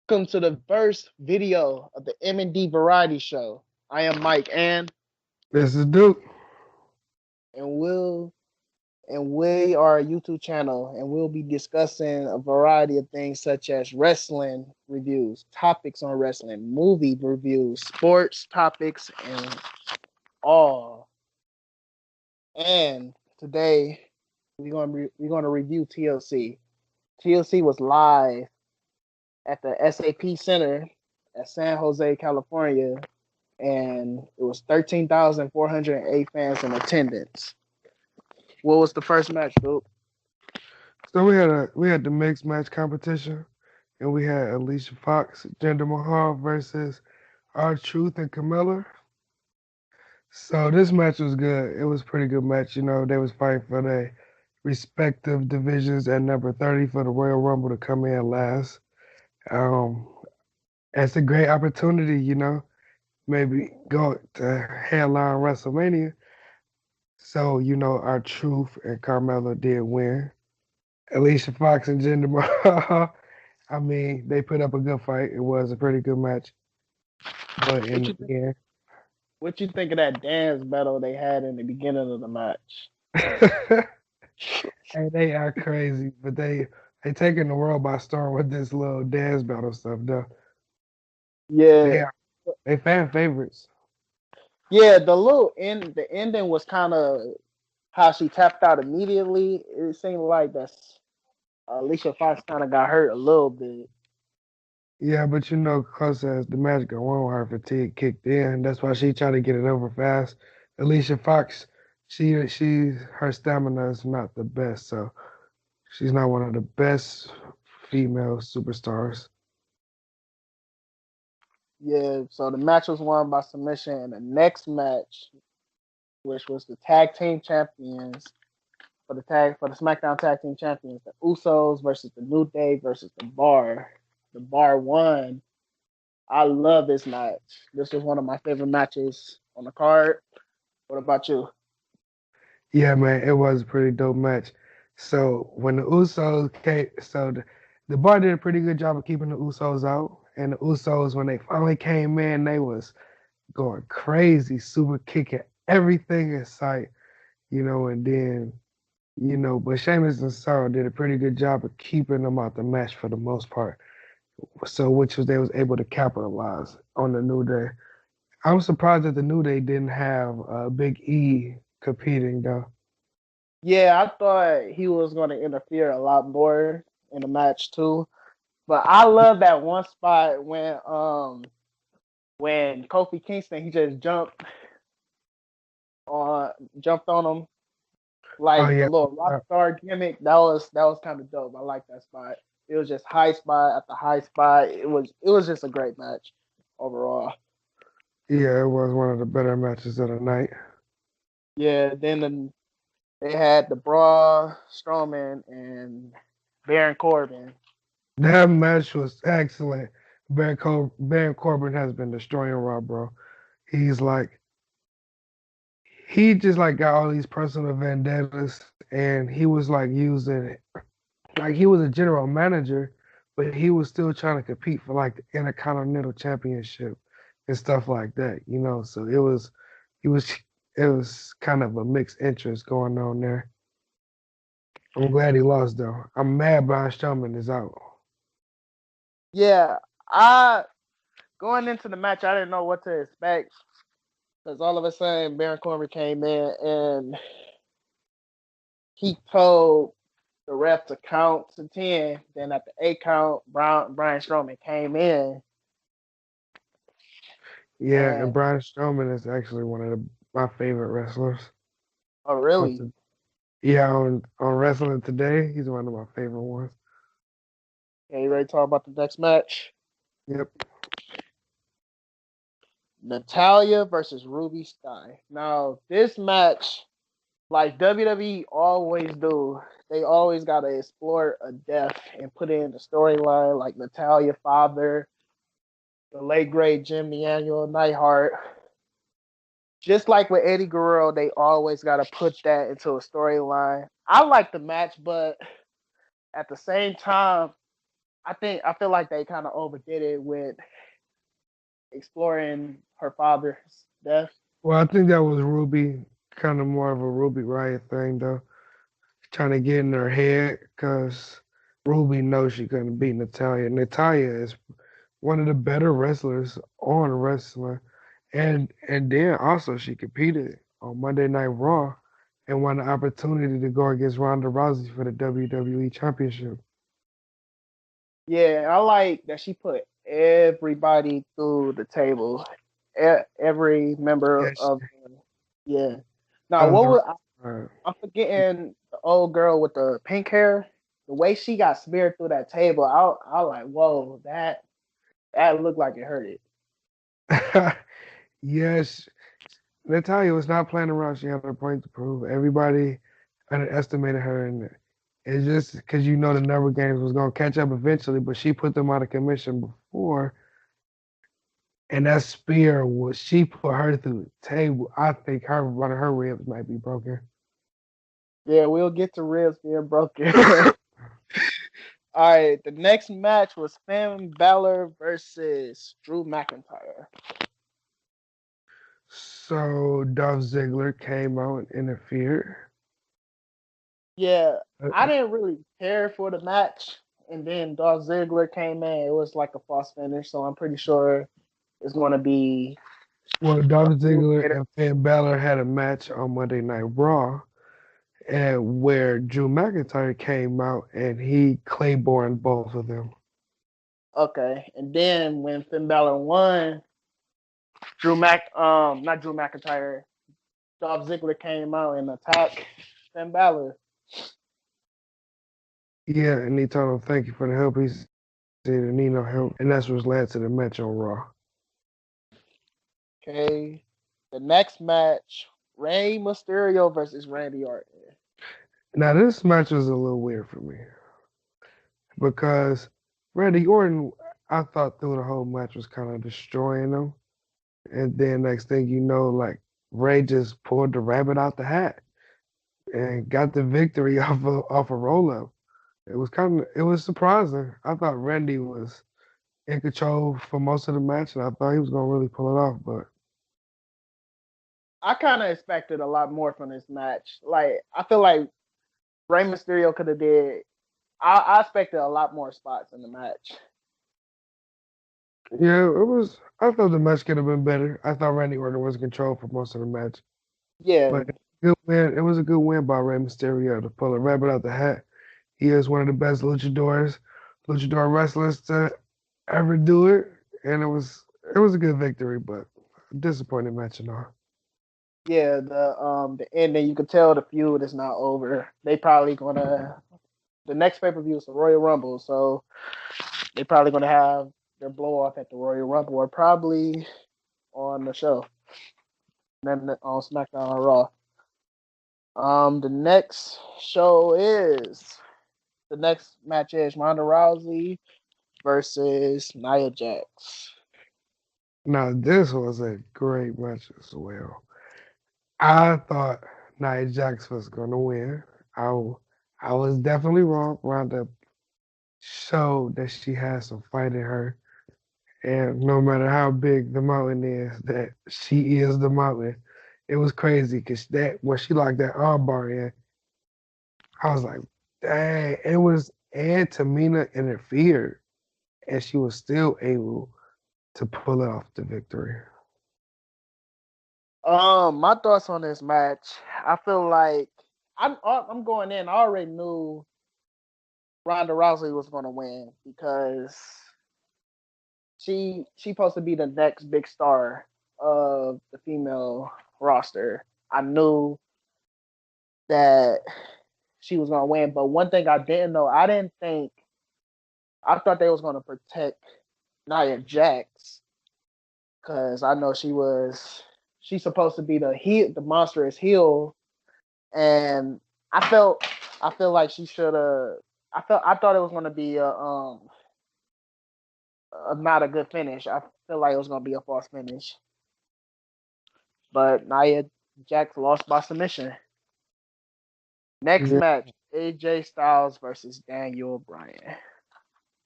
Welcome to the first video of the M&D Variety Show. I am Mike This is Duke. and we are a YouTube channel, and we'll be discussing a variety of things such as wrestling reviews, topics on wrestling, movie reviews, sports topics, and all. And today we're gonna review TLC. TLC was live at the SAP Center at San Jose, California, and it was 13,408 fans in attendance. What was the first match, dude? So we had the mixed match competition, and we had Alicia Fox, Jinder Mahal versus R-Truth and Camilla. So this match was good. It was a pretty good match. You know, they was fighting for their respective divisions at number 30 for the Royal Rumble to come in last. Um, it's a great opportunity, you know, maybe go to headline WrestleMania. So, you know, R-Truth and Carmella did win. Alicia Fox and Jinder Mahal. I mean, they put up a good fight. It was a pretty good match. But What in you the think? What you think of that dance battle they had in the beginning of the match? end, hey, they are crazy, but they taking the world by storm with this little dance battle stuff though. They Yeah, are they fan favorites. yeah. The ending was kind of how she tapped out immediately. It seemed like that's Alicia Fox kind of got hurt a little bit. Yeah, but you know, cause as the match go on, her fatigue kicked in. That's why she tried to get it over fast. Alicia Fox, her stamina is not the best, so she's not one of the best female superstars. Yeah, so the match was won by submission, and the next match, which was the tag team champions for the SmackDown tag team champions, the Usos versus the New Day versus the Bar. The Bar won. I love this match. This was one of my favorite matches on the card. What about you? Yeah, man, it was a pretty dope match. So when the Usos came, the bar did a pretty good job of keeping the Usos out, and the Usos when they finally came in, they was going crazy, super kicking everything in sight, you know, and then but Sheamus and Cesaro did a pretty good job of keeping them out the match for the most part. So which was they was able to capitalize on the New Day. I'm surprised that the New Day didn't have Big E competing though. Yeah, I thought he was going to interfere a lot more in the match too. But I love that one spot when Kofi Kingston he just on jumped on him Oh like the yeah, little rock star gimmick. That was kind of dope. I like that spot. It was just high spot after high spot. It was just a great match overall. yeah, it was one of the better matches of the night. Yeah, they had the Braun Strowman and Baron Corbin. That match was excellent. Baron Corbin has been destroying Raw, bro. He's like he just like got all these personal vendettas, and he was like using like he was a general manager, but he was still trying to compete for like the Intercontinental Championship and stuff like that, you know. So he was it was kind of a mixed interest going on there. I'm glad he lost though. I'm mad Braun Strowman is out. Yeah, I going into the match, I didn't know what to expect because all of a sudden Baron Corbin came in and he told the ref to count to 10. Then at the 8 count, Brian Strowman came in Yeah, and and Braun Strowman is actually one of my favorite wrestlers. oh On really? to, yeah, on Wrestling Today, he's one of my favorite ones. Okay, you ready to talk about the next match? Yep. Natalia versus Ruby Sky. Now this match, like WWE always do, they always gotta explore a death and put it in the storyline. Like Natalia father, the late great Jim Daniel Neidhart. Just like with Eddie Guerrero, they always got to put that into a storyline. I like the match, but at the same time, I feel like they kind of overdid it with exploring her father's death. Well, I think that was Ruby, kind of more of a Ruby Riot thing, though. Trying to get in her head because Ruby knows she couldn't beat Natalia. Natalia is one of the better wrestlers on wrestling, and then also she competed on Monday Night Raw and won the opportunity to go against Ronda Rousey for the WWE Championship. Yeah, I like that she put everybody through the table, every member Yes, of yeah. Now, of what the was uh, I'm forgetting the old girl with the pink hair? The way she got smeared through that table, I like, whoa, that looked like it hurted. yes, Natalia was not playing around. She had a point to prove. Everybody underestimated her, and it's just because the number games was gonna catch up eventually, but she put them out of commission before. And that spear was she put her through the table. I think one of her ribs might be broken. Yeah, we'll get to ribs being broken. All right, the next match was Finn Balor versus Drew McIntyre. So Dolph Ziggler came out and interfered. Yeah, Uh, I didn't really care for the match, and then Dolph Ziggler came in. It was like a false finish, so I'm pretty sure it's going to be Well, a Dolph feud Ziggler later. and Finn Balor had a match on Monday Night Raw, and where Drew McIntyre came out and he Claiborne both of them. Okay, and then when Finn Balor won, not Drew McIntyre, Dolph Ziggler came out and attacked Finn Balor. Yeah, and he told him thank you for the help. He said he didn't need no help, and that's what led to the match on Raw. Okay, the next match, Rey Mysterio versus Randy Orton. Now this match was a little weird for me because Randy Orton, I thought through the whole match was kind of destroying him, and then next thing you know, like Ray just pulled the rabbit out the hat and got the victory off a roll up. It was surprising. I thought Randy was in control for most of the match, and I thought he was gonna really pull it off, but I kind of expected a lot more from this match. Like, I feel like Rey Mysterio could have did. I expected a lot more spots in the match. yeah, it was. I thought the match could have been better. I thought Randy Orton was in control for most of the match. Yeah, But good win. It was a good win by Rey Mysterio to pull a rabbit out the hat. He is one of the best luchador wrestlers to ever do it, and it was a good victory, but a disappointing match and all. yeah. The ending, you could tell the feud is not over. They probably gonna the next pay per view is the Royal Rumble, so they probably gonna have their blow off at the Royal Rumble or probably on the show. And then on SmackDown or Raw. The next show is the next match is Ronda Rousey versus Nia Jax. Now this was a great match as well. I thought Nia Jax was gonna win. I was definitely wrong. Ronda showed that she has some fight in her. And no matter how big the mountain is, that she is the mountain. It was crazy because that when she locked that armbar in, I was like, dang, and Tamina interfered, and she was still able to pull off the victory. My thoughts on this match. I feel like I'm going in. I already knew Ronda Rousey was going to win because she supposed to be the next big star of the female roster. I knew that she was going to win, but one thing I didn't know, I thought they was going to protect Nia Jax because I know she's supposed to be the monstrous heel, and I felt I feel like she should have. I thought it was going to be not a good finish. I feel like it was going to be a false finish, but Nia Jax lost by submission. Next Yeah. match: AJ Styles versus Daniel Bryan.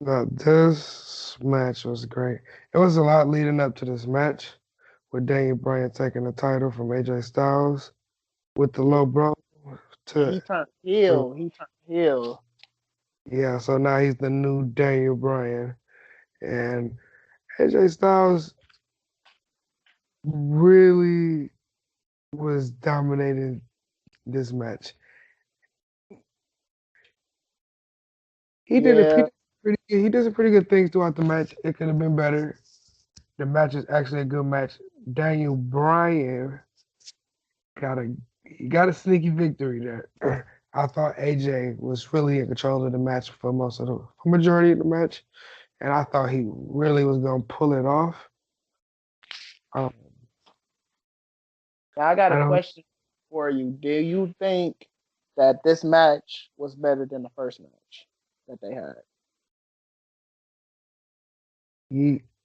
Now, this match was great. It was a lot leading up to this match with Daniel Bryan taking the title from AJ Styles with the Yeah, low blow and to, he turned to heel. He turned heel. yeah, so now he's the new Daniel Bryan. And AJ Styles really was dominating this match. Yeah, He did some pretty good things throughout the match. It could have been better. The match is actually a good match. Daniel Bryan got a he got a sneaky victory there. I thought AJ was really in control of the match for for majority of the match, and I thought he really was gonna pull it off. Um, now I got a I don't. question for you. Do you think that this match was better than the first match that they had?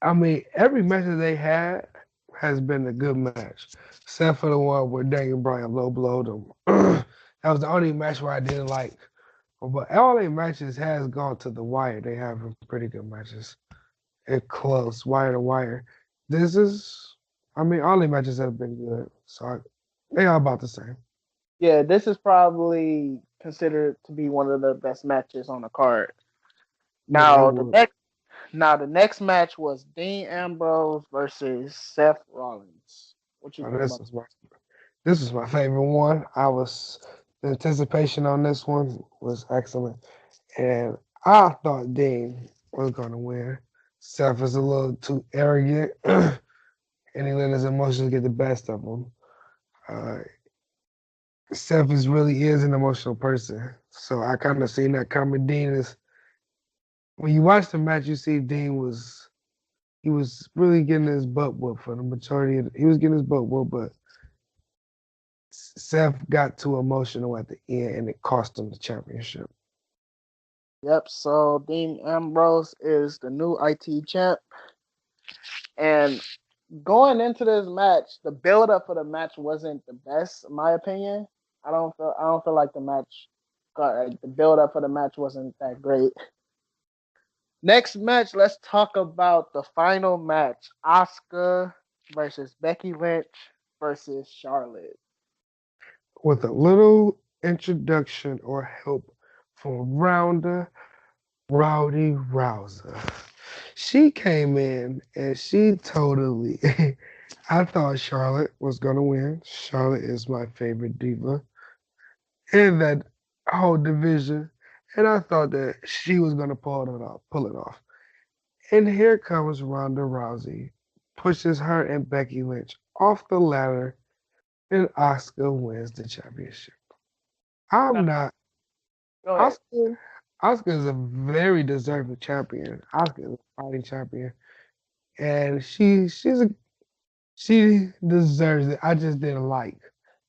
I mean, every match that they had has been a good match, except for the one where Daniel Bryan low blowed him. That was the only match where I didn't like. But all their matches has gone to the wire. They have pretty good matches. It close, wire to wire. This is, I mean, all the matches have been good. They are about the same. Yeah, this is probably considered to be one of the best matches on the card. Yeah, it Now would. the next match was Dean Ambrose versus Seth Rollins. What you Oh, think about this was my favorite one. The anticipation on this one was excellent, and I thought Dean was gonna win. Seth is a little too arrogant, and he let his emotions get the best of him. Uh, Seth really is an emotional person, so I kind of seen that coming. Dean is when you watch the match, you see Dean was he was really getting his butt whooped for the majority of he was getting his butt whooped, but Seth got too emotional at the end and it cost him the championship. Yep, so Dean Ambrose is the new IT champ. And going into this match, the build up for the match wasn't the best, in my opinion. I don't feel like the build up for the match wasn't that great. Next match, let's talk about the final match. Asuka versus Becky Lynch versus Charlotte. With a little introduction or help from Ronda Rowdy Rouser. She came in and she totally I thought Charlotte was gonna win. Charlotte is my favorite diva in that whole division. And I thought that she was gonna pull it off. And here comes Ronda Rousey, pushes her and Becky Lynch off the ladder, and Asuka wins the championship. Now, I'm not go ahead. Asuka. Asuka is a very deserving champion. Asuka is a fighting champion, and she deserves it. I just didn't like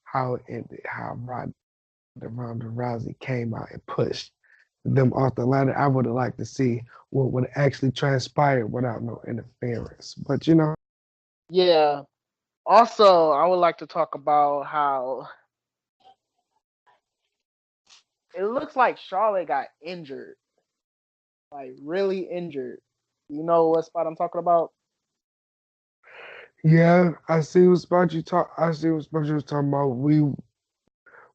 how it ended, how Ronda Rousey came out and pushed them off the ladder. I would have liked to see what would actually transpire without no interference. But Yeah. Also, I would like to talk about how it looks like Charlotte got injured, like really injured. You know what spot I'm talking about? yeah, I see what spot you talk. I see what spot you was talking about. We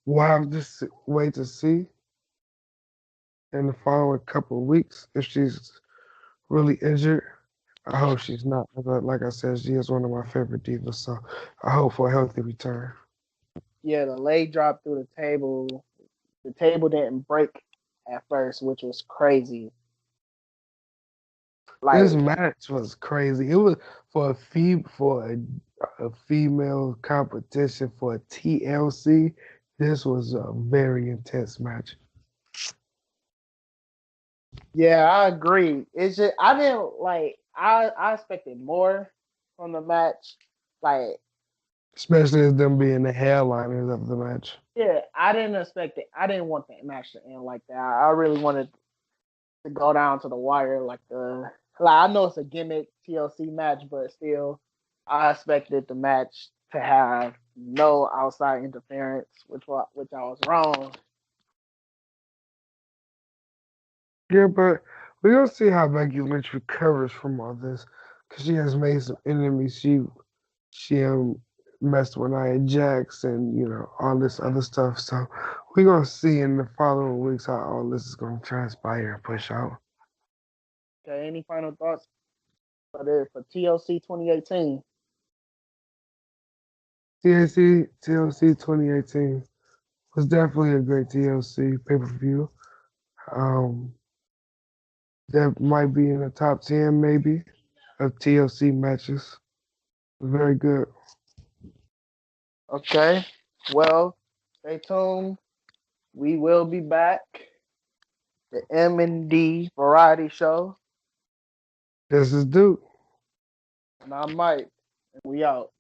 will have to wait to see in the following couple of weeks if she's really injured. I hope she's not. Like I said, she is one of my favorite divas, so I hope for a healthy return. Yeah, the leg dropped through the table. The table didn't break at first, which was crazy. This Like, match was crazy. It was a female competition for TLC. This was a very intense match. yeah, I agree. It's just I didn't like I expected more from the match. Like, Especially as them being the headliners of the match. yeah, I didn't expect it. I didn't want the match to end like that. I really wanted to go down to the wire like I know it's a gimmick TLC match, but still I expected the match to have no outside interference, which I was wrong. Yeah, but We're gonna see how Becky Lynch recovers from all this, cause she has made some enemies. She messed with Nia Jax and all this other stuff. So we're gonna see in the following weeks how all this is gonna transpire and push out. Okay, any final thoughts for TLC 2018? TLC 2018 was definitely a great TLC pay-per-view. Um, that might be in the top 10 maybe of TLC matches. Very good. Okay, well, stay tuned. We will be back. The M&D Variety Show. This is Duke. And I'm Mike. And we out.